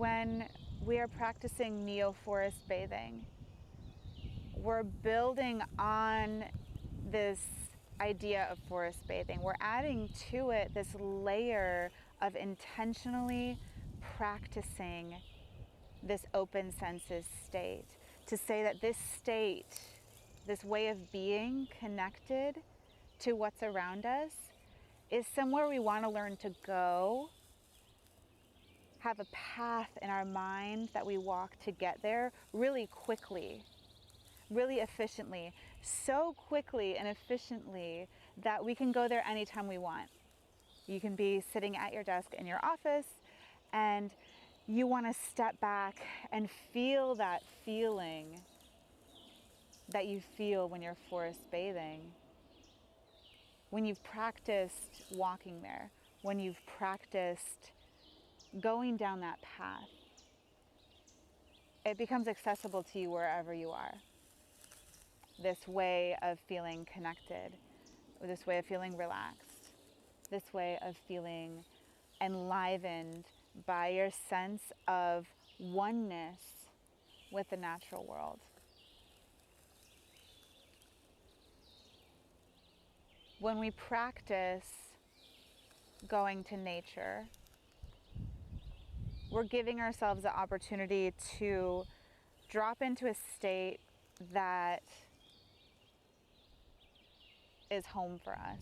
when we are practicing neo-forest bathing, we're building on this idea of forest bathing. We're adding to it this layer of intentionally practicing this open senses state, to say that this state, this way of being connected to what's around us, is somewhere we want to learn to go, have a path in our mind that we walk to get there really quickly, really efficiently, so quickly and efficiently that we can go there anytime we want. You can be sitting at your desk in your office and you want to step back and feel that feeling that you feel when you're forest bathing. When you've practiced walking there, when you've practiced going down that path, it becomes accessible to you wherever you are. This way of feeling connected, this way of feeling relaxed, this way of feeling enlivened by your sense of oneness with the natural world. When we practice going to nature, we're giving ourselves the opportunity to drop into a state that is home for us.